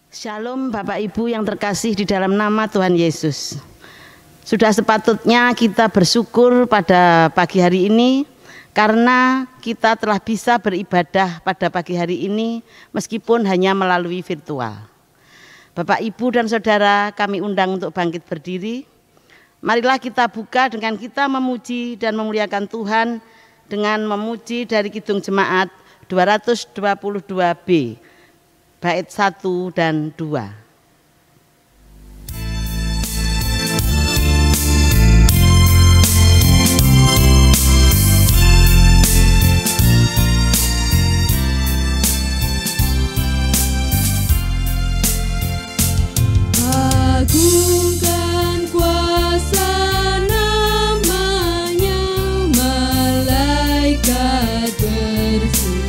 Shalom Bapak Ibu yang terkasih di dalam nama Tuhan Yesus. Sudah sepatutnya kita bersyukur pada pagi hari ini karena kita telah bisa beribadah pada pagi hari ini meskipun hanya melalui virtual. Bapak Ibu dan Saudara, kami undang untuk bangkit berdiri. Marilah kita buka dengan kita memuji dan memuliakan Tuhan dengan memuji dari Kidung Jemaat 222B. Bait 1 dan 2. Agungkan kuasa namanya, malaikat bersujud,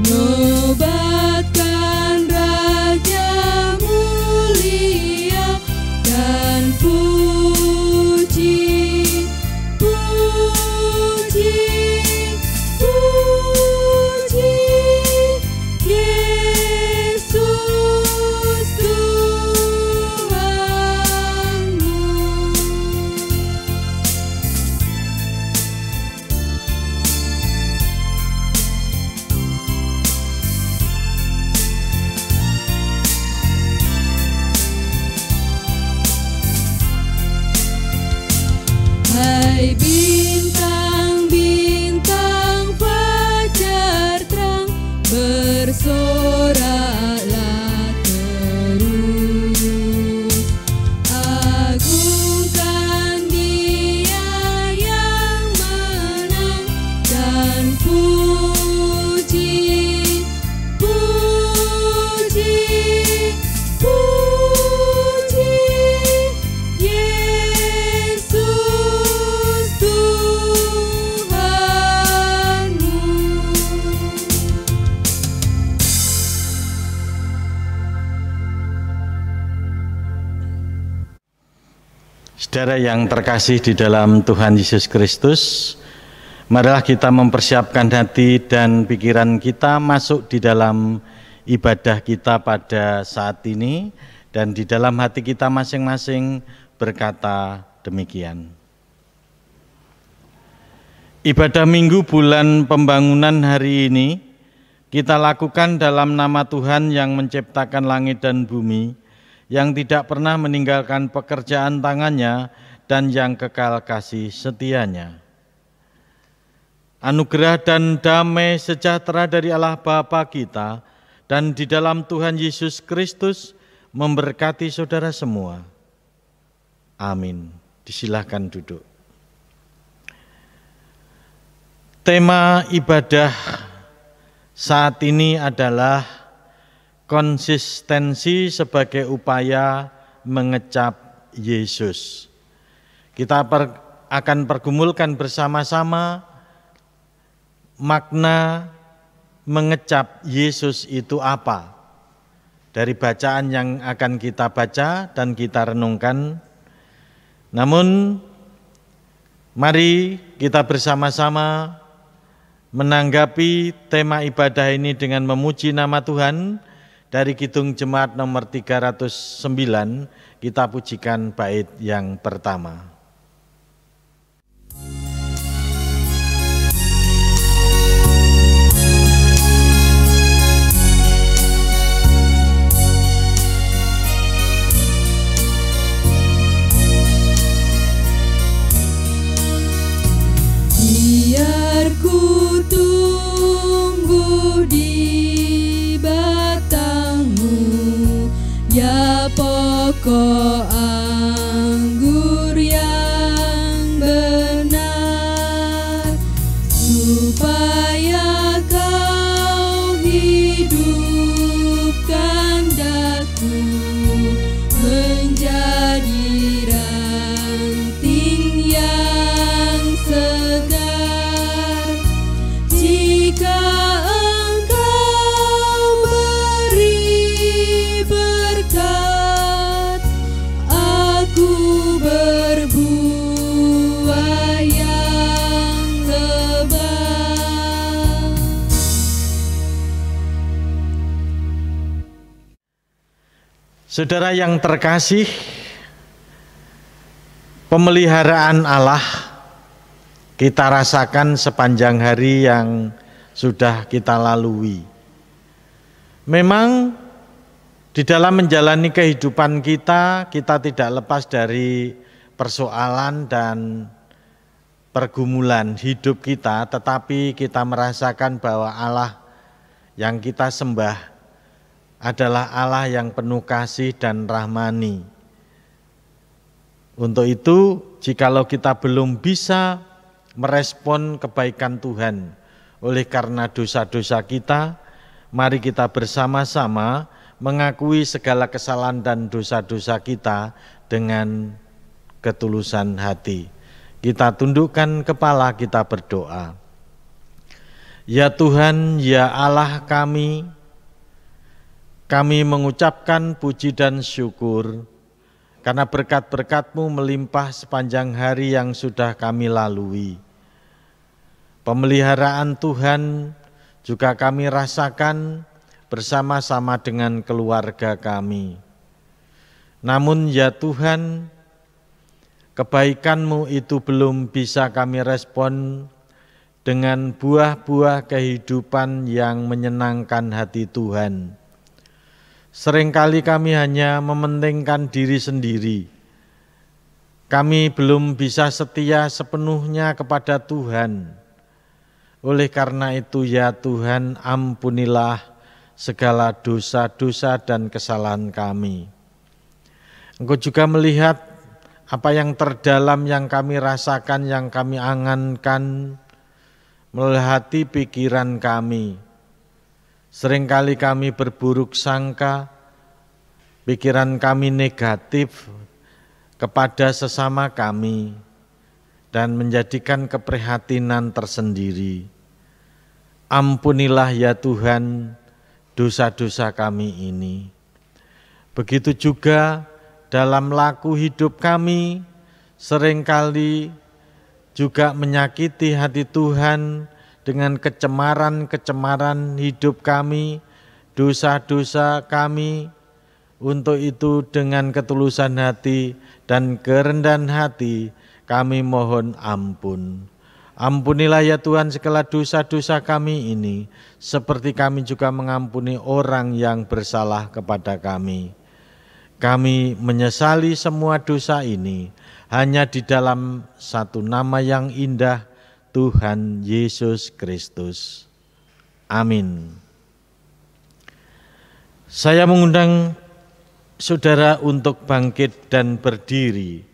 nobatkan Raja mulia dan puji, puji, puji Yesus Tuhanmu. Hai bintang-bintang fajar terang, bersoraklah terus. Agungkan Dia yang menang dan puji, puji, puji Yesus Tuhanmu. Saudara yang terkasih di dalam Tuhan Yesus Kristus, marilah kita mempersiapkan hati dan pikiran kita masuk di dalam ibadah kita pada saat ini, dan di dalam hati kita masing-masing berkata demikian. Ibadah Minggu bulan pembangunan hari ini kita lakukan dalam nama Tuhan yang menciptakan langit dan bumi, yang tidak pernah meninggalkan pekerjaan tangannya dan yang kekal kasih setianya. Anugerah dan damai sejahtera dari Allah Bapa kita dan di dalam Tuhan Yesus Kristus memberkati saudara semua. Amin. Disilahkan duduk. Tema ibadah saat ini adalah konsistensi sebagai upaya mengecap Yesus. Kita akan pergumulkan bersama-sama makna mengecap Yesus itu apa. Dari bacaan yang akan kita baca dan kita renungkan. Namun mari kita bersama-sama menanggapi tema ibadah ini dengan memuji nama Tuhan. Dari Kidung Jemaat nomor 309, kita pujikan bait yang pertama. Biar ku tunggu di batangmu, ya pokok anggur yang Saudara yang terkasih, pemeliharaan Allah kita rasakan sepanjang hari yang sudah kita lalui. Memang di dalam menjalani kehidupan kita tidak lepas dari persoalan dan pergumulan hidup kita, tetapi kita merasakan bahwa Allah yang kita sembah adalah Allah yang penuh kasih dan rahmani. Untuk itu, jikalau kita belum bisa merespon kebaikan Tuhan oleh karena dosa-dosa kita, mari kita bersama-sama mengakui segala kesalahan dan dosa-dosa kita dengan ketulusan hati. Kita tundukkan kepala, kita berdoa. Ya Tuhan, ya Allah kami mengucapkan puji dan syukur karena berkat-berkat-Mu melimpah sepanjang hari yang sudah kami lalui. Pemeliharaan Tuhan juga kami rasakan bersama-sama dengan keluarga kami. Namun ya Tuhan, kebaikan-Mu itu belum bisa kami respon dengan buah-buah kehidupan yang menyenangkan hati Tuhan. Seringkali kami hanya mementingkan diri sendiri. Kami belum bisa setia sepenuhnya kepada Tuhan. Oleh karena itu ya Tuhan, ampunilah segala dosa-dosa dan kesalahan kami. Engkau juga melihat apa yang terdalam yang kami rasakan, yang kami angankan melalui hati pikiran kami. Seringkali kami berburuk sangka, pikiran kami negatif kepada sesama kami dan menjadikan keprihatinan tersendiri. Ampunilah ya Tuhan dosa-dosa kami ini. Begitu juga dalam laku hidup kami seringkali juga menyakiti hati Tuhan dengan kecemaran-kecemaran hidup kami, dosa-dosa kami. Untuk itu dengan ketulusan hati dan kerendahan hati kami mohon ampun. Ampunilah ya Tuhan segala dosa-dosa kami ini, seperti kami juga mengampuni orang yang bersalah kepada kami. Kami menyesali semua dosa ini hanya di dalam satu nama yang indah, Tuhan Yesus Kristus. Amin. Saya mengundang saudara untuk bangkit dan berdiri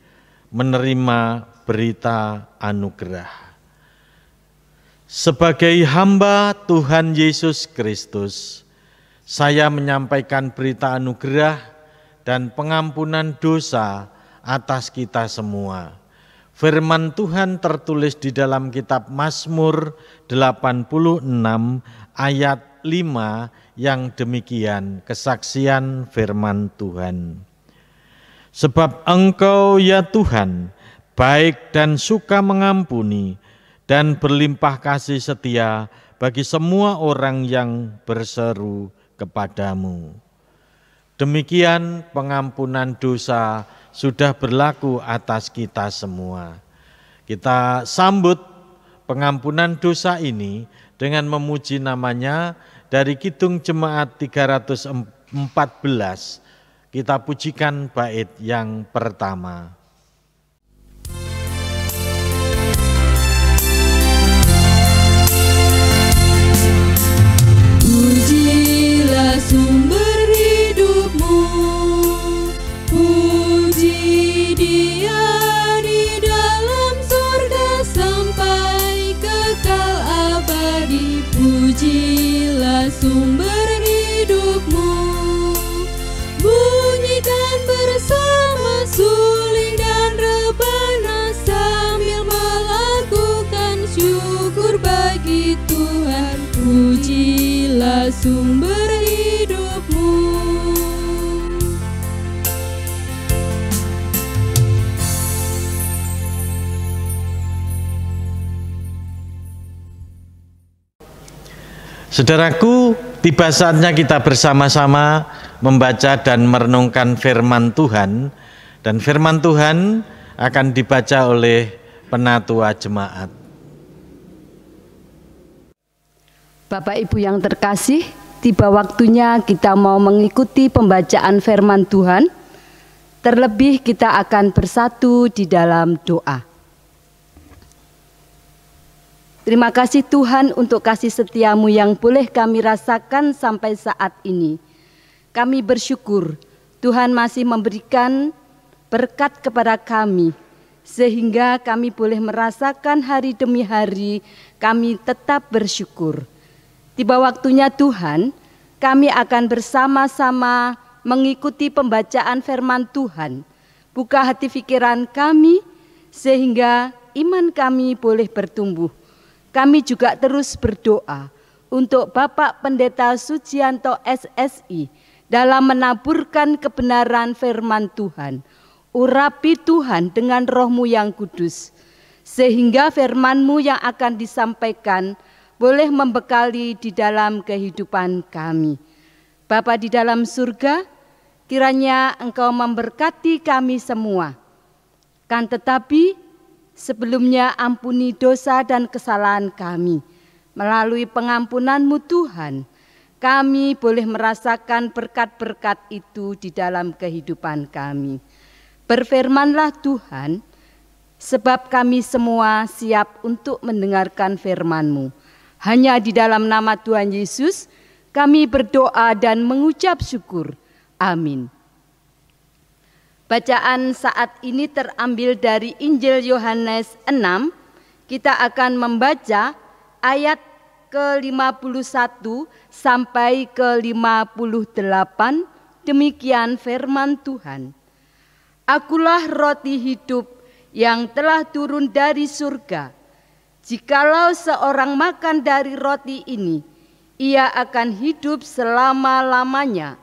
menerima berita anugerah. Sebagai hamba Tuhan Yesus Kristus, saya menyampaikan berita anugerah dan pengampunan dosa atas kita semua. Firman Tuhan tertulis di dalam kitab Mazmur 86 ayat 5 yang demikian, kesaksian firman Tuhan. Sebab Engkau ya Tuhan baik dan suka mengampuni dan berlimpah kasih setia bagi semua orang yang berseru kepadamu. Demikian pengampunan dosa sudah berlaku atas kita semua. Kita sambut pengampunan dosa ini dengan memuji namanya dari Kidung Jemaat 314. Kita pujikan bait yang pertama. Pujilah sumber hidupmu, puji Dia di dalam surga sampai kekal abadi. Pujilah sumber hidupmu, bunyikan bersama suling dan rebana sambil melakukan syukur bagi Tuhan. Pujilah sumber hidupmu. Saudaraku, tiba saatnya kita bersama-sama membaca dan merenungkan firman Tuhan, dan firman Tuhan akan dibaca oleh penatua jemaat. Bapak Ibu yang terkasih, tiba waktunya kita mau mengikuti pembacaan firman Tuhan. Terlebih kita akan bersatu di dalam doa. Terima kasih Tuhan untuk kasih setiamu yang boleh kami rasakan sampai saat ini. Kami bersyukur Tuhan masih memberikan berkat kepada kami, sehingga kami boleh merasakan hari demi hari kami tetap bersyukur. Tiba waktunya Tuhan, kami akan bersama-sama mengikuti pembacaan firman Tuhan. Buka hati pikiran kami, sehingga iman kami boleh bertumbuh. Kami juga terus berdoa untuk Bapak Pendeta Sujianto SSI dalam menaburkan kebenaran firman Tuhan. Urapi Tuhan dengan roh-Mu yang kudus, sehingga firman-Mu yang akan disampaikan boleh membekali di dalam kehidupan kami. Bapa di dalam surga, kiranya Engkau memberkati kami semua. Kan tetapi sebelumnya ampuni dosa dan kesalahan kami. Melalui pengampunan-Mu Tuhan, kami boleh merasakan berkat-berkat itu di dalam kehidupan kami. Berfirmanlah Tuhan, sebab kami semua siap untuk mendengarkan firman-Mu. Hanya di dalam nama Tuhan Yesus, kami berdoa dan mengucap syukur. Amin. Bacaan saat ini terambil dari Injil Yohanes 6. Kita akan membaca ayat ke-51 sampai ke-58. Demikian firman Tuhan. Akulah roti hidup yang telah turun dari surga. Jikalau seorang makan dari roti ini, ia akan hidup selama-lamanya.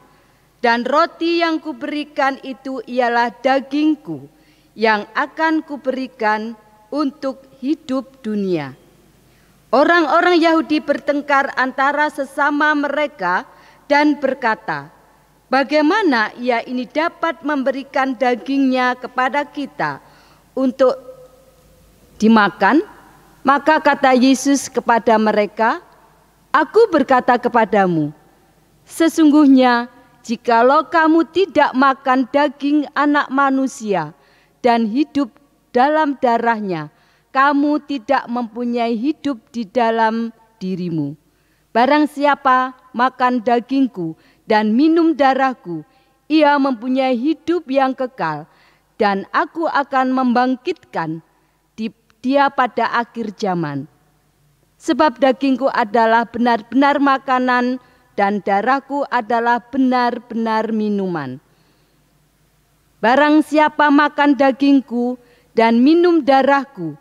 Dan roti yang kuberikan itu ialah dagingku yang akan kuberikan untuk hidup dunia. Orang-orang Yahudi bertengkar antara sesama mereka dan berkata, bagaimana ia ini dapat memberikan dagingnya kepada kita untuk dimakan? Maka kata Yesus kepada mereka, aku berkata kepadamu, sesungguhnya jikalau kamu tidak makan daging anak manusia dan hidup dalam darahnya, kamu tidak mempunyai hidup di dalam dirimu. Barang siapa makan dagingku dan minum darahku, ia mempunyai hidup yang kekal, dan aku akan membangkitkan dia pada akhir zaman. Sebab dagingku adalah benar-benar makanan, dan darahku adalah benar-benar minuman. Barang siapa makan dagingku dan minum darahku,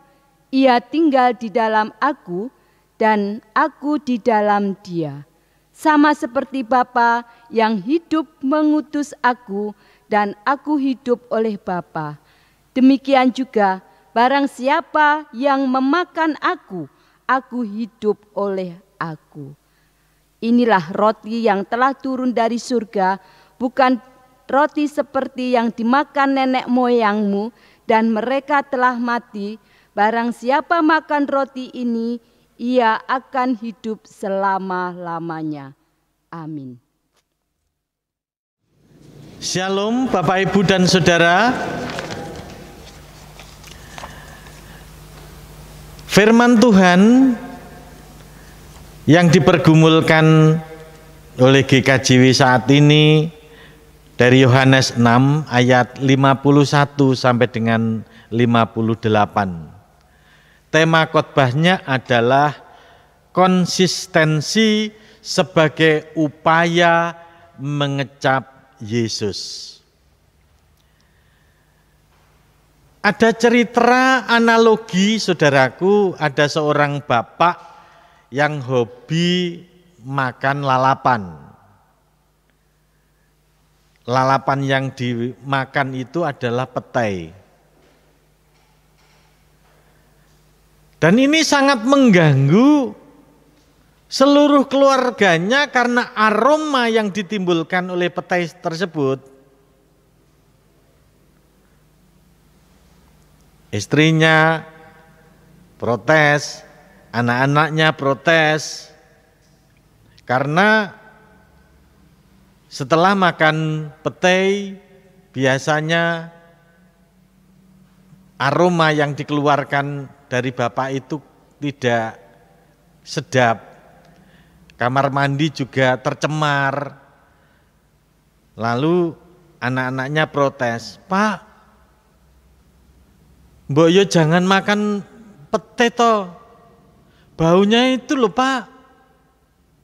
ia tinggal di dalam aku dan aku di dalam dia. Sama seperti Bapa yang hidup mengutus aku dan aku hidup oleh Bapa. Demikian juga barang siapa yang memakan aku hidup oleh aku. Inilah roti yang telah turun dari surga, bukan roti seperti yang dimakan nenek moyangmu dan mereka telah mati. Barang siapa makan roti ini, ia akan hidup selama-lamanya. Amin. Shalom Bapak Ibu dan Saudara. Firman Tuhan yang dipergumulkan oleh GKJW saat ini dari Yohanes 6 ayat 51 sampai dengan 58. Tema khotbahnya adalah konsistensi sebagai upaya mengecap Yesus. Ada cerita analogi, saudaraku, ada seorang bapak yang hobi makan lalapan. Lalapan yang dimakan itu adalah petai. Dan ini sangat mengganggu seluruh keluarganya karena aroma yang ditimbulkan oleh petai tersebut. Istrinya protes, anak-anaknya protes, karena setelah makan petai biasanya aroma yang dikeluarkan dari bapak itu tidak sedap. Kamar mandi juga tercemar. Lalu anak-anaknya protes, "Pak, mbok yo jangan makan petai toh. Baunya itu loh, Pak."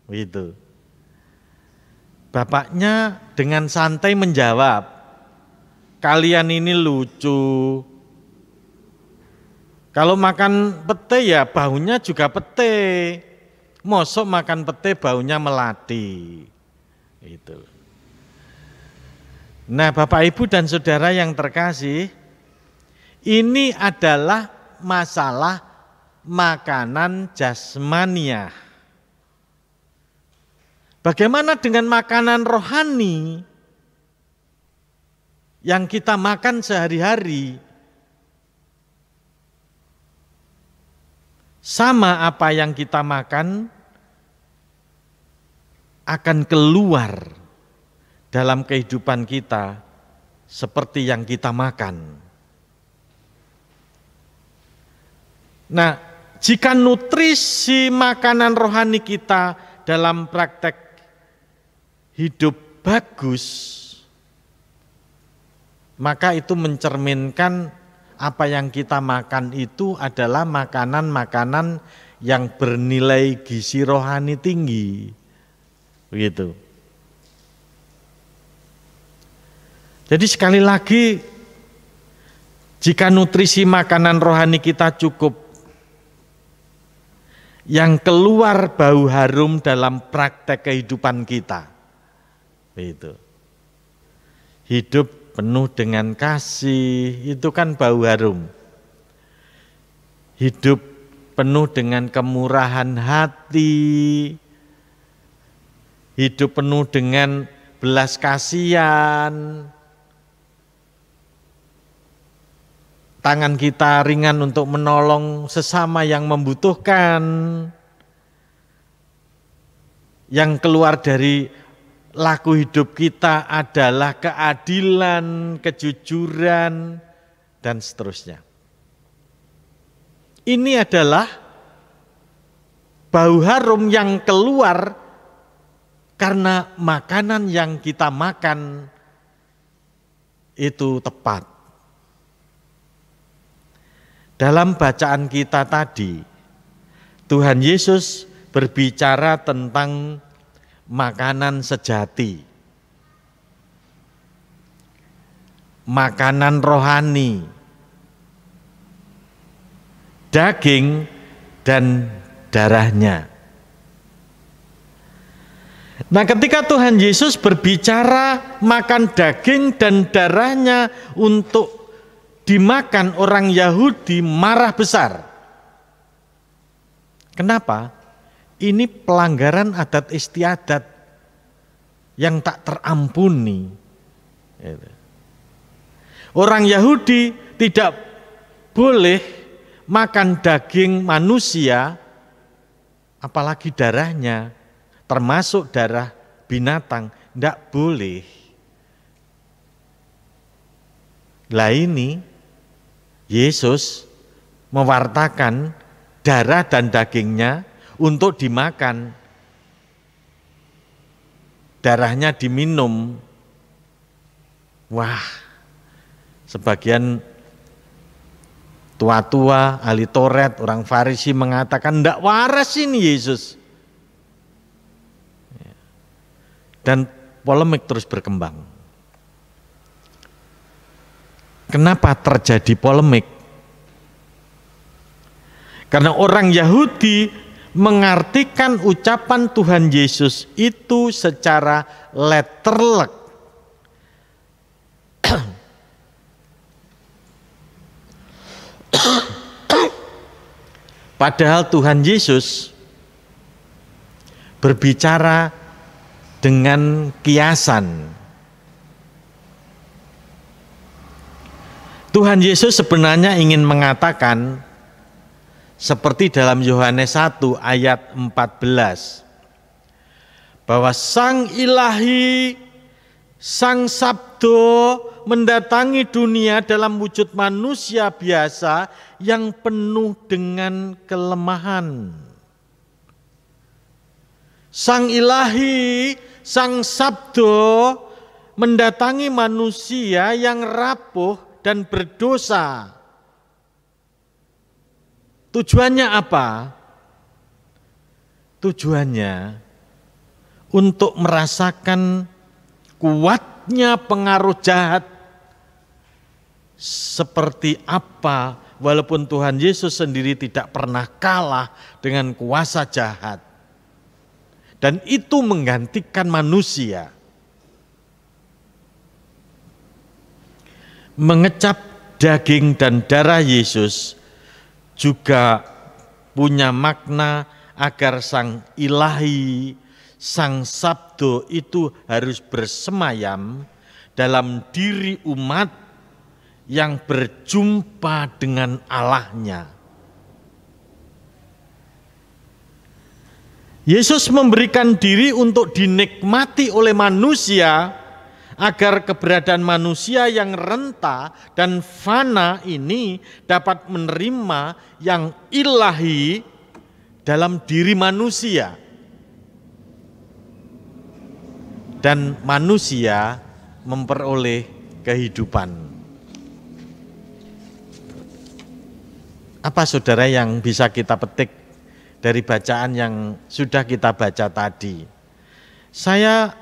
Gitu. Bapaknya dengan santai menjawab, "Kalian ini lucu. Kalau makan pete ya baunya juga pete. Mosok makan pete baunya melati." Gitu. Nah, Bapak Ibu dan Saudara yang terkasih, ini adalah masalah makanan jasmaniah. Bagaimana dengan makanan rohani yang kita makan sehari-hari? Sama apa yang kita makan akan keluar dalam kehidupan kita seperti yang kita makan. Nah, jika nutrisi makanan rohani kita dalam praktek hidup bagus, maka itu mencerminkan apa yang kita makan itu adalah makanan-makanan yang bernilai gizi rohani tinggi. Begitu. Jadi sekali lagi, jika nutrisi makanan rohani kita cukup, yang keluar bau harum dalam praktek kehidupan kita. Itu. Hidup penuh dengan kasih, itu kan bau harum. Hidup penuh dengan kemurahan hati, hidup penuh dengan belas kasihan, tangan kita ringan untuk menolong sesama yang membutuhkan, yang keluar dari laku hidup kita adalah keadilan, kejujuran, dan seterusnya. Ini adalah bau harum yang keluar karena makanan yang kita makan itu tepat. Dalam bacaan kita tadi, Tuhan Yesus berbicara tentang makanan sejati, makanan rohani, daging dan darahnya. Nah, ketika Tuhan Yesus berbicara makan daging dan darahnya untuk dimakan, orang Yahudi marah besar. Kenapa? Ini pelanggaran adat istiadat yang tak terampuni. Orang Yahudi tidak boleh makan daging manusia, apalagi darahnya, termasuk darah binatang, tidak boleh. Lah ini Yesus mewartakan darah dan dagingnya untuk dimakan, darahnya diminum. Wah, sebagian tua-tua, ahli Taurat, orang Farisi mengatakan tidak waras ini Yesus. Dan polemik terus berkembang. Kenapa terjadi polemik? Karena orang Yahudi mengartikan ucapan Tuhan Yesus itu secara letterlek. Padahal Tuhan Yesus berbicara dengan kiasan. Tuhan Yesus sebenarnya ingin mengatakan seperti dalam Yohanes 1 ayat 14 bahwa Sang Ilahi, Sang Sabdo mendatangi dunia dalam wujud manusia biasa yang penuh dengan kelemahan. Sang Ilahi, Sang Sabdo mendatangi manusia yang rapuh dan berdosa. Tujuannya apa? Tujuannya untuk merasakan kuatnya pengaruh jahat seperti apa, walaupun Tuhan Yesus sendiri tidak pernah kalah dengan kuasa jahat. Dan itu menggantikan manusia. Mengecap daging dan darah Yesus juga punya makna agar Sang Ilahi, Sang Sabdo itu harus bersemayam dalam diri umat yang berjumpa dengan Allahnya. Yesus memberikan diri untuk dinikmati oleh manusia agar keberadaan manusia yang renta dan fana ini dapat menerima yang ilahi dalam diri manusia. Dan manusia memperoleh kehidupan. Apa saudara yang bisa kita petik dari bacaan yang sudah kita baca tadi? Saya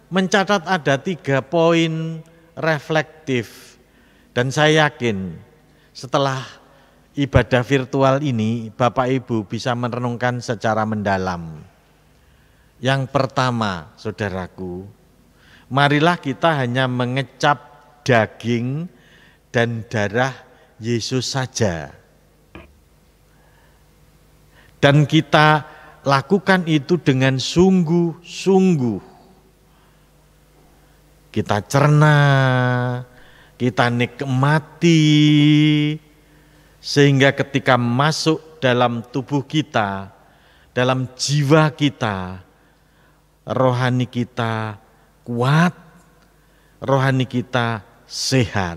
mencatat ada 3 poin reflektif dan saya yakin setelah ibadah virtual ini Bapak Ibu bisa merenungkan secara mendalam. Yang pertama, saudaraku, marilah kita hanya mengecap daging dan darah Yesus saja. Dan kita lakukan itu dengan sungguh-sungguh. Kita cerna, kita nikmati, sehingga ketika masuk dalam tubuh kita, dalam jiwa kita, rohani kita kuat, rohani kita sehat.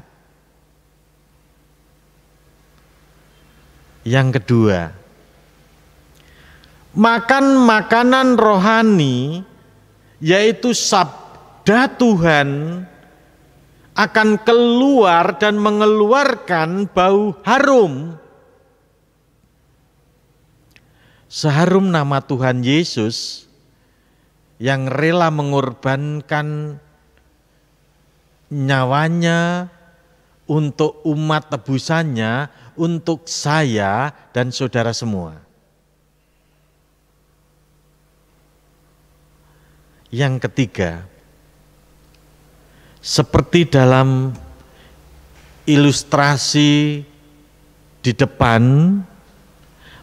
Yang kedua, makan makanan rohani, yaitu sabda Tuhan akan keluar dan mengeluarkan bau harum. Seharum nama Tuhan Yesus yang rela mengorbankan nyawanya untuk umat tebusannya, untuk saya dan saudara semua. Yang ketiga, seperti dalam ilustrasi di depan,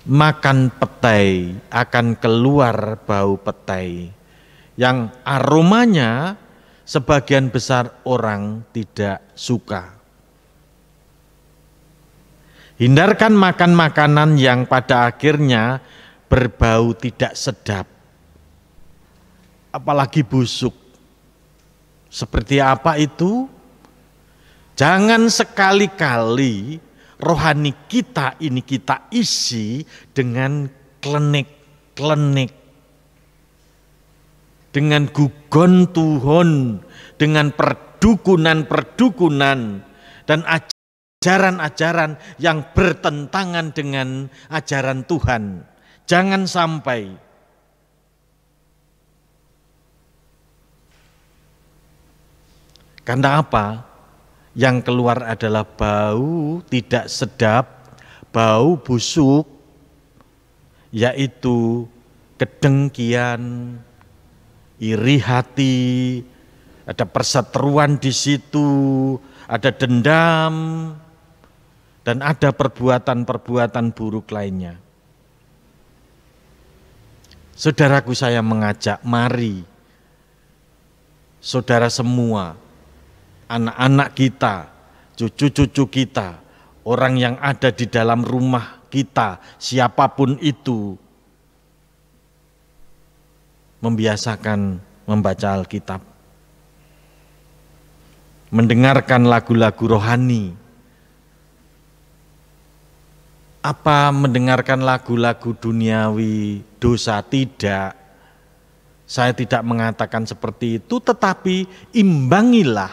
makan petai akan keluar bau petai yang aromanya sebagian besar orang tidak suka. Hindarkan makan makanan yang pada akhirnya berbau tidak sedap, apalagi busuk. Seperti apa itu? Jangan sekali-kali rohani kita ini kita isi dengan klenik-klenik, dengan gugon Tuhan, dengan perdukunan-perdukunan dan ajaran-ajaran yang bertentangan dengan ajaran Tuhan. Jangan sampai. Karena apa? Yang keluar adalah bau tidak sedap, bau busuk, yaitu kedengkian, iri hati, ada perseteruan di situ, ada dendam, dan ada perbuatan-perbuatan buruk lainnya. Saudaraku, saya mengajak, mari saudara semua, anak-anak kita, cucu-cucu kita, orang yang ada di dalam rumah kita, siapapun itu, membiasakan membaca Alkitab, mendengarkan lagu-lagu rohani. Apa mendengarkan lagu-lagu duniawi dosa? Tidak. Saya tidak mengatakan seperti itu, tetapi imbangilah.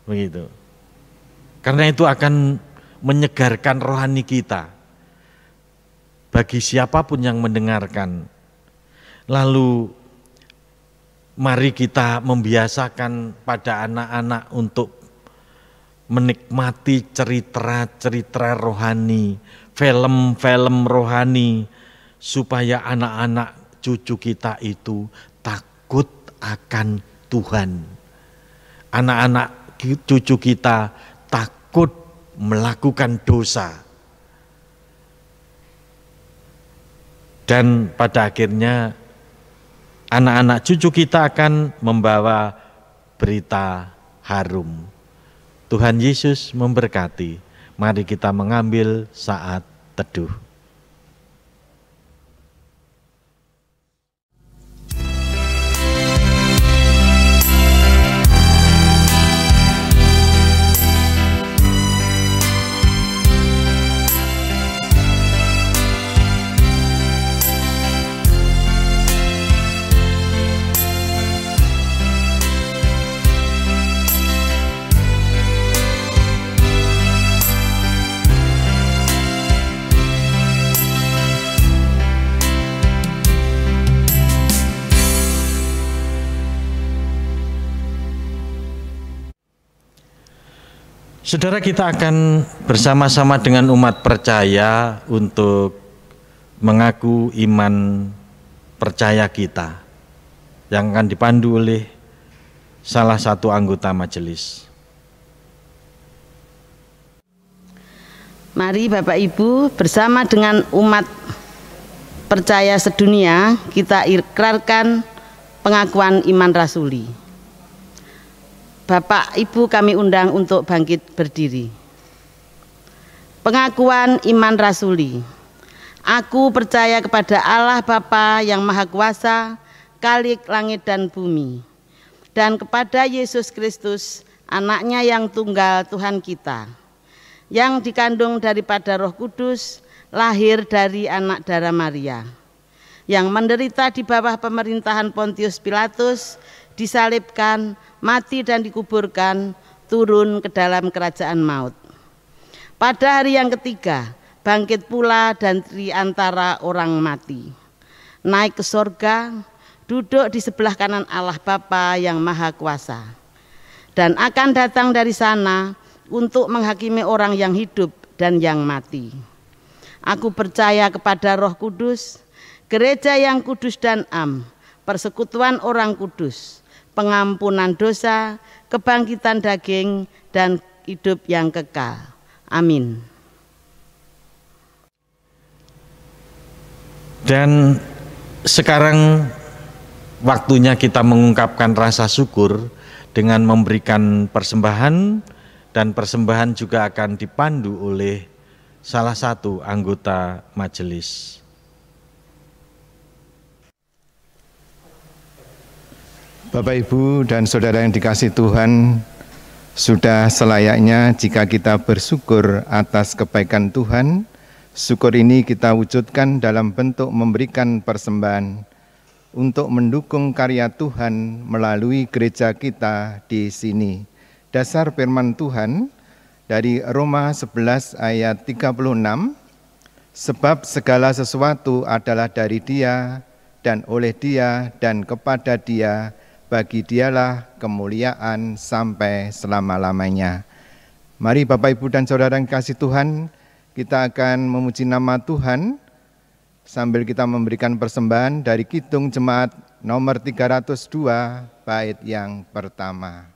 Begitu. Karena itu akan menyegarkan rohani kita. Bagi siapapun yang mendengarkan. Lalu mari kita membiasakan pada anak-anak untuk menikmati cerita-cerita rohani, film-film rohani, supaya anak-anak cucu kita itu takut akan Tuhan. Anak-anak cucu kita takut melakukan dosa. Dan pada akhirnya anak-anak cucu kita akan membawa berita harum. Tuhan Yesus memberkati. Mari kita mengambil saat teduh. Saudara, kita akan bersama-sama dengan umat percaya untuk mengaku iman percaya kita yang akan dipandu oleh salah satu anggota majelis. Mari Bapak Ibu bersama dengan umat percaya sedunia kita ikrarkan pengakuan iman rasuli. Bapak Ibu kami undang untuk bangkit berdiri. Pengakuan iman rasuli. Aku percaya kepada Allah Bapa yang Maha Kuasa, Khalik langit dan bumi, dan kepada Yesus Kristus, anaknya yang tunggal Tuhan kita, yang dikandung daripada Roh Kudus, lahir dari anak darah Maria, yang menderita di bawah pemerintahan Pontius Pilatus, disalibkan, mati dan dikuburkan, turun ke dalam kerajaan maut. Pada hari yang ketiga, bangkit pula dan di antara orang mati. Naik ke sorga, duduk di sebelah kanan Allah Bapa yang Maha Kuasa. Dan akan datang dari sana untuk menghakimi orang yang hidup dan yang mati. Aku percaya kepada Roh Kudus, gereja yang kudus dan am, persekutuan orang kudus, pengampunan dosa, kebangkitan daging, dan hidup yang kekal. Amin. Dan sekarang waktunya kita mengungkapkan rasa syukur dengan memberikan persembahan, dan persembahan juga akan dipandu oleh salah satu anggota majelis. Bapak, Ibu, dan Saudara yang dikasihi Tuhan, sudah selayaknya jika kita bersyukur atas kebaikan Tuhan. Syukur ini kita wujudkan dalam bentuk memberikan persembahan untuk mendukung karya Tuhan melalui gereja kita di sini. Dasar firman Tuhan dari Roma 11 ayat 36, sebab segala sesuatu adalah dari Dia dan oleh Dia dan kepada Dia, bagi Dialah kemuliaan sampai selama-lamanya. Mari Bapak, Ibu, dan Saudara yang kasih Tuhan, kita akan memuji nama Tuhan sambil kita memberikan persembahan dari Kidung Jemaat nomor 302 bait yang pertama.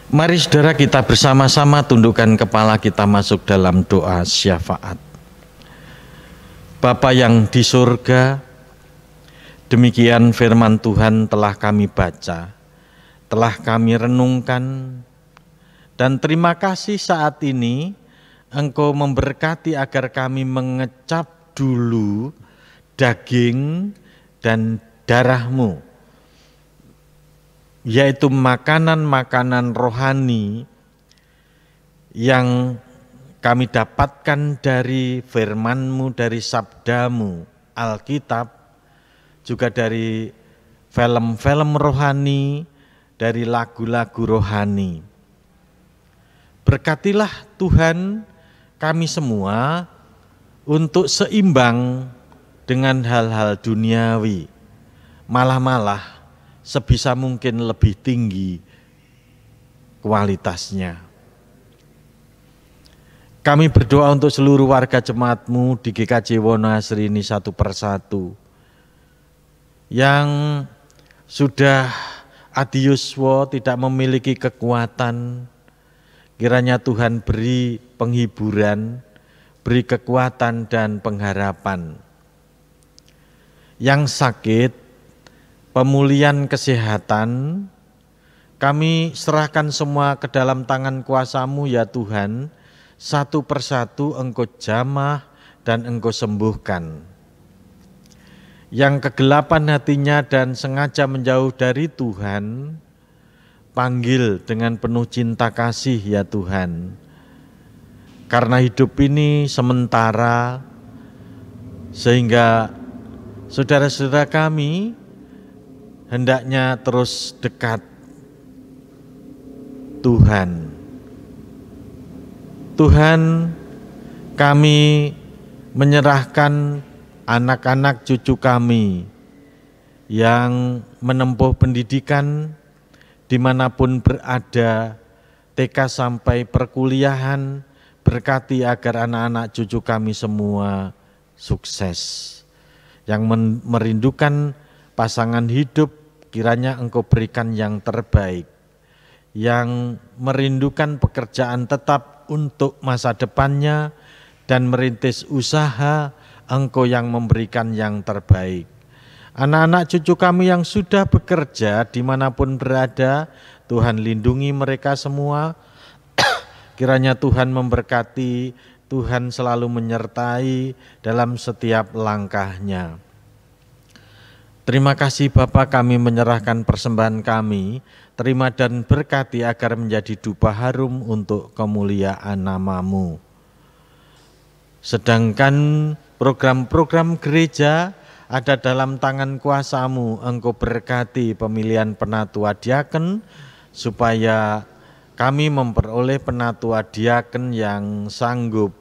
Mari saudara kita bersama-sama tundukkan kepala kita masuk dalam doa syafaat. Bapa yang di surga, demikian firman Tuhan telah kami baca, telah kami renungkan, dan terima kasih saat ini Engkau memberkati agar kami mengecap dulu daging dan darah-Mu, yaitu makanan-makanan rohani yang kami dapatkan dari firman-Mu, dari sabda-Mu, Alkitab, juga dari film-film rohani, dari lagu-lagu rohani. Berkatilah Tuhan kami semua untuk seimbang dengan hal-hal duniawi, malah sebisa mungkin lebih tinggi kualitasnya. Kami berdoa untuk seluruh warga jemaat-Mu di GKJ Wonoasri ini satu persatu, yang sudah adiuswo tidak memiliki kekuatan. Kiranya Tuhan beri penghiburan, beri kekuatan dan pengharapan. Yang sakit, pemulihan kesehatan, kami serahkan semua ke dalam tangan kuasa-Mu ya Tuhan. Satu persatu Engkau jamah dan Engkau sembuhkan. Yang kegelapan hatinya dan sengaja menjauh dari Tuhan, panggil dengan penuh cinta kasih ya Tuhan. Karena hidup ini sementara, sehingga saudara-saudara kami hendaknya terus dekat Tuhan. Tuhan, kami menyerahkan anak-anak cucu kami yang menempuh pendidikan dimanapun berada, TK sampai perkuliahan, berkati agar anak-anak cucu kami semua sukses. Yang merindukan pasangan hidup, kiranya Engkau berikan yang terbaik. Yang merindukan pekerjaan tetap untuk masa depannya dan merintis usaha, Engkau yang memberikan yang terbaik. Anak-anak cucu kami yang sudah bekerja dimanapun berada, Tuhan lindungi mereka semua. Kiranya Tuhan memberkati, Tuhan selalu menyertai dalam setiap langkahnya. Terima kasih Bapa, kami menyerahkan persembahan kami, terima dan berkati agar menjadi dupa harum untuk kemuliaan nama-Mu. Sedangkan program-program gereja ada dalam tangan kuasa-Mu, Engkau berkati pemilihan penatua diaken, supaya kami memperoleh penatua diaken yang sanggup,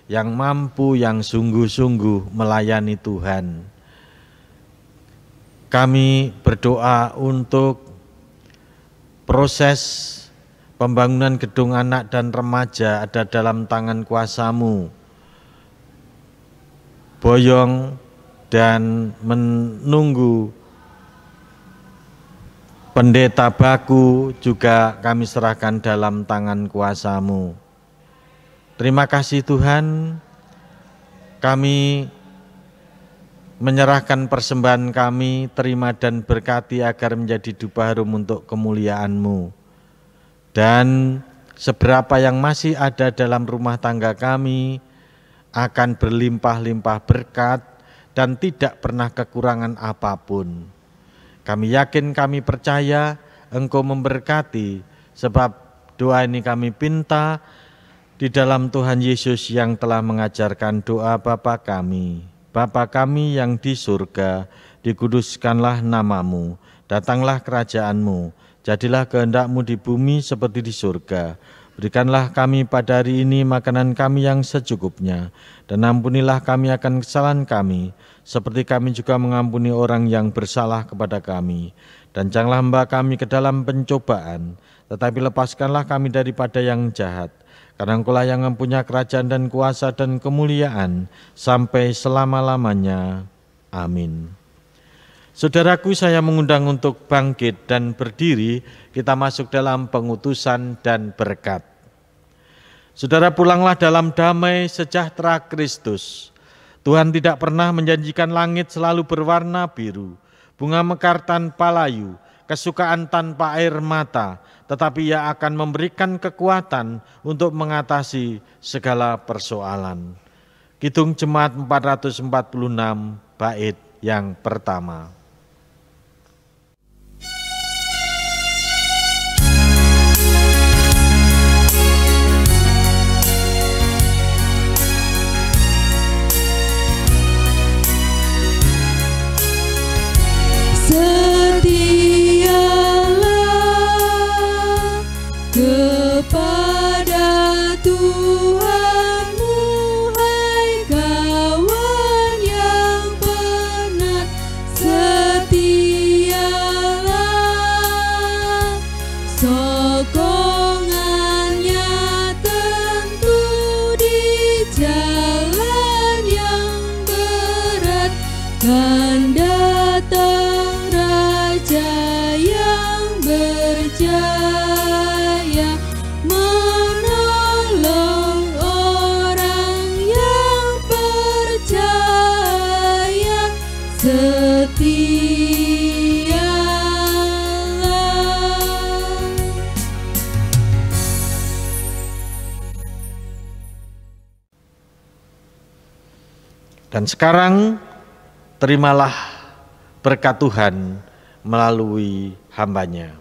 yang mampu, yang sungguh-sungguh melayani Tuhan. Kami berdoa untuk proses pembangunan gedung anak dan remaja ada dalam tangan kuasa-Mu. Boyong dan menunggu pendeta baku juga kami serahkan dalam tangan kuasa-Mu. Terima kasih Tuhan, kami menyerahkan persembahan kami, terima dan berkati agar menjadi dupa harum untuk kemuliaan-Mu. Dan seberapa yang masih ada dalam rumah tangga kami akan berlimpah-limpah berkat dan tidak pernah kekurangan apapun. Kami yakin, kami percaya Engkau memberkati, sebab doa ini kami pinta di dalam Tuhan Yesus yang telah mengajarkan doa Bapa kami. Bapa kami yang di surga, dikuduskanlah nama-Mu, datanglah kerajaan-Mu, jadilah kehendak-Mu di bumi seperti di surga. Berikanlah kami pada hari ini makanan kami yang secukupnya, dan ampunilah kami akan kesalahan kami, seperti kami juga mengampuni orang yang bersalah kepada kami. Dan janganlah hamba kami ke dalam pencobaan, tetapi lepaskanlah kami daripada yang jahat. Karena Engkau lah yang mempunyai kerajaan dan kuasa dan kemuliaan sampai selama-lamanya. Amin. Saudaraku, saya mengundang untuk bangkit dan berdiri, kita masuk dalam pengutusan dan berkat. Saudara, pulanglah dalam damai sejahtera Kristus. Tuhan tidak pernah menjanjikan langit selalu berwarna biru, bunga mekar tanpa layu, kesukaan tanpa air mata, tetapi Ia akan memberikan kekuatan untuk mengatasi segala persoalan. Kidung Jemaat 446, bait yang pertama. Setialah kepada Tuhanmu, hai kawan yang penat. Setialah, sokongannya tentu di jalan yang berat. Kan datang Raja yang berjaya, menolong orang yang percaya. Setialah. Dan sekarang terimalah berkat Tuhan melalui hamba-Nya.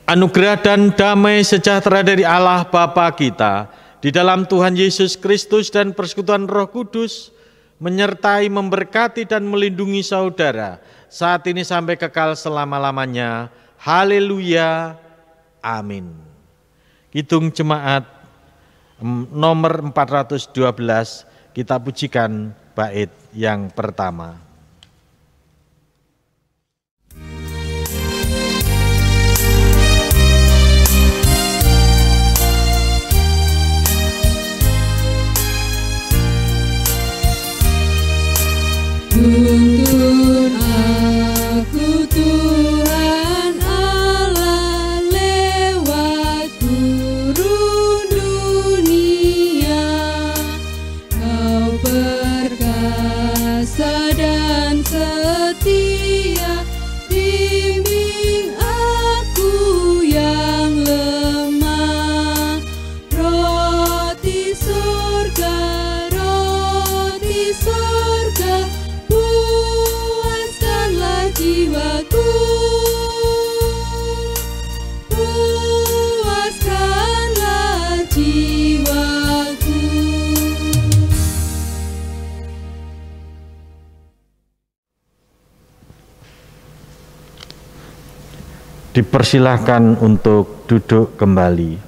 Anugerah dan damai sejahtera dari Allah Bapa kita di dalam Tuhan Yesus Kristus dan persekutuan Roh Kudus menyertai, memberkati dan melindungi saudara saat ini sampai kekal selama-lamanya. Haleluya. Amin. Kidung Jemaat nomor 412, kita pujikan bait yang pertama. Tuntun aku Tuhan Allah lewat gurun dunia. Kau perkasa dan setia, bimbing aku yang lemah. Roti surga, puaskanlah jiwaku, puaskanlah jiwaku. Dipersilahkan untuk duduk kembali.